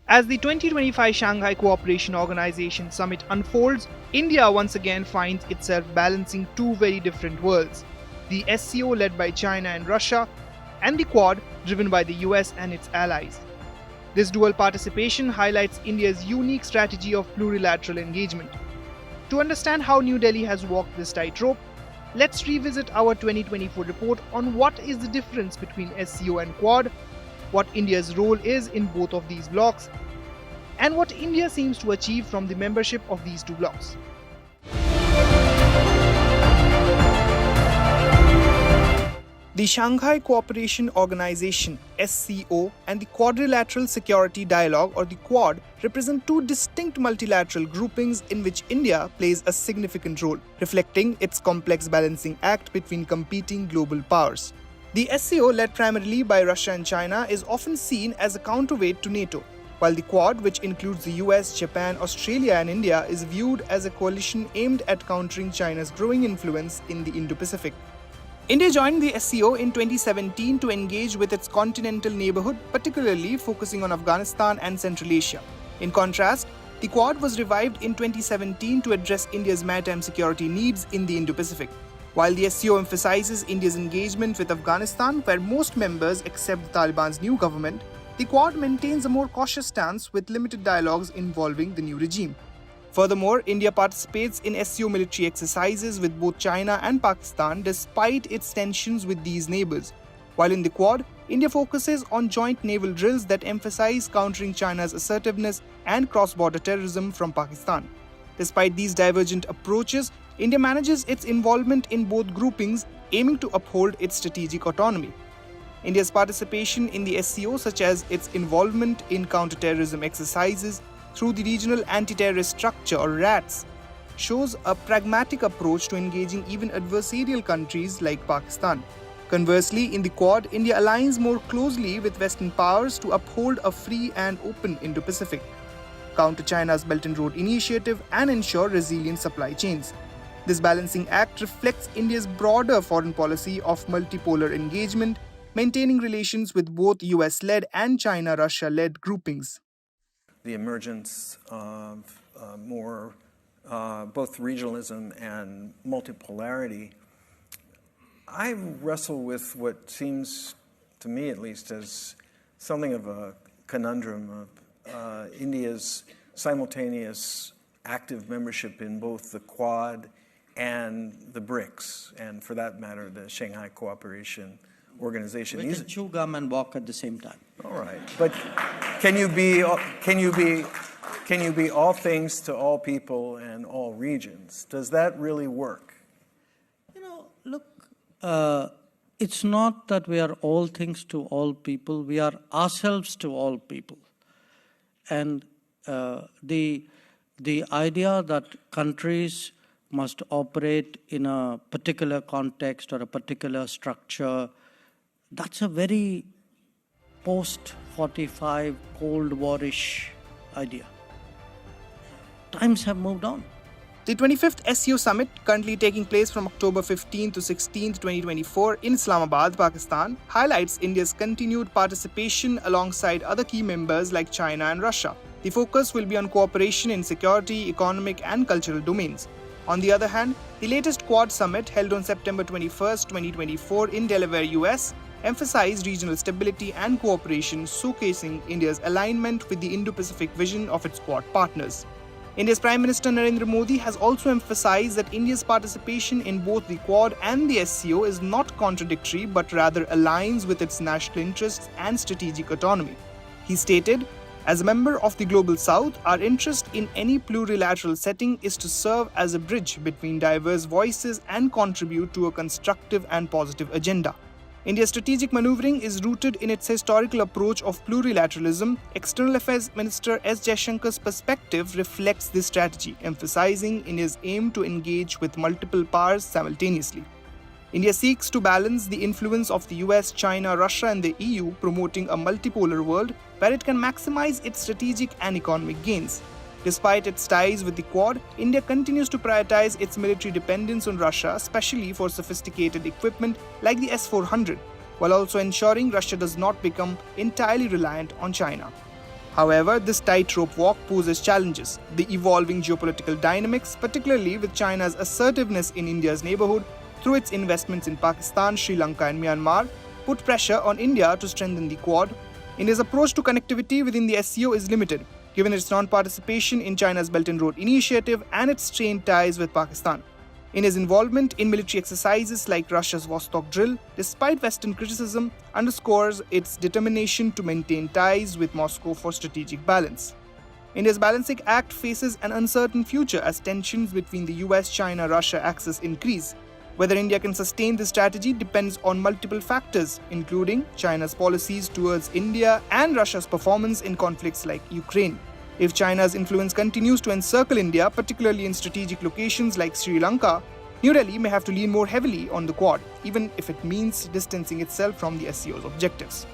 As the 2025 Shanghai Cooperation Organization summit unfolds, India once again finds itself balancing two very different worlds: the SCO led by China and Russia, and the Quad driven by the US and its allies. This dual participation highlights India's unique strategy of plurilateral engagement. To understand how New Delhi has walked this tightrope, let's revisit our 2024 report on what is the difference between SCO and Quad, what India's role is in both of these blocs, and what India seems to achieve from the membership of these two blocs. The Shanghai Cooperation Organization (SCO) and the Quadrilateral Security Dialogue or the Quad represent two distinct multilateral groupings in which India plays a significant role, reflecting its complex balancing act between competing global powers. The SCO, led primarily by Russia and China, is often seen as a counterweight to NATO, while the Quad, which includes the US, Japan, Australia and India, is viewed as a coalition aimed at countering China's growing influence in the Indo-Pacific. India joined the SCO in 2017 to engage with its continental neighborhood, particularly focusing on Afghanistan and Central Asia. In contrast, the Quad was revived in 2017 to address India's maritime security needs in the Indo-Pacific. While the SCO emphasizes India's engagement with Afghanistan, where most members accept the Taliban's new government, the Quad maintains a more cautious stance with limited dialogues involving the new regime. Furthermore, India participates in SCO military exercises with both China and Pakistan despite its tensions with these neighbors. While in the Quad, India focuses on joint naval drills that emphasize countering China's assertiveness and cross-border terrorism from Pakistan. Despite these divergent approaches, India manages its involvement in both groupings, aiming to uphold its strategic autonomy. India's participation in the SCO, such as its involvement in counterterrorism exercises through the Regional Anti-Terrorist Structure or RATS, shows a pragmatic approach to engaging even adversarial countries like Pakistan. Conversely, in the Quad, India aligns more closely with Western powers to uphold a free and open Indo-Pacific, counter China's Belt and Road Initiative, and ensure resilient supply chains. This balancing act reflects India's broader foreign policy of multipolar engagement, maintaining relations with both US-led and China-Russia-led groupings. The emergence of more both regionalism and multipolarity, I wrestle with what seems, to me at least, as something of a conundrum of India's simultaneous active membership in both the Quad and the BRICS, and for that matter, the Shanghai Cooperation Organization. We can chew gum and walk at the same time. All right, but can you be all things to all people and all regions? Does that really work? Look, it's not that we are all things to all people. We are ourselves to all people, and the idea that countries must operate in a particular context or a particular structure, that's a very post-45 Cold War-ish idea. Times have moved on. The 25th SCO Summit, currently taking place from October 15 to 16, 2024 in Islamabad, Pakistan, highlights India's continued participation alongside other key members like China and Russia. The focus will be on cooperation in security, economic and cultural domains. On the other hand, the latest Quad Summit, held on September 21, 2024 in Delaware, US, emphasized regional stability and cooperation, showcasing India's alignment with the Indo-Pacific vision of its Quad partners. India's Prime Minister Narendra Modi has also emphasized that India's participation in both the Quad and the SCO is not contradictory but rather aligns with its national interests and strategic autonomy. He stated, "As a member of the Global South, our interest in any plurilateral setting is to serve as a bridge between diverse voices and contribute to a constructive and positive agenda." India's strategic maneuvering is rooted in its historical approach of plurilateralism. External Affairs Minister S. Jaishankar's perspective reflects this strategy, emphasizing India's aim to engage with multiple powers simultaneously. India seeks to balance the influence of the US, China, Russia and the EU, promoting a multipolar world where it can maximize its strategic and economic gains. Despite its ties with the Quad, India continues to prioritize its military dependence on Russia, especially for sophisticated equipment like the S-400, while also ensuring Russia does not become entirely reliant on China. However, this tightrope walk poses challenges. The evolving geopolitical dynamics, particularly with China's assertiveness in India's neighborhood through its investments in Pakistan, Sri Lanka, and Myanmar, put pressure on India to strengthen the Quad. India's approach to connectivity within the SCO is limited, given its non-participation in China's Belt and Road Initiative and its strained ties with Pakistan. India's involvement in military exercises like Russia's Vostok drill, despite Western criticism, underscores its determination to maintain ties with Moscow for strategic balance. India's balancing act faces an uncertain future as tensions between the US-China-Russia axis increase. Whether India can sustain this strategy depends on multiple factors, including China's policies towards India and Russia's performance in conflicts like Ukraine. If China's influence continues to encircle India, particularly in strategic locations like Sri Lanka, New Delhi may have to lean more heavily on the Quad, even if it means distancing itself from the SCO's objectives.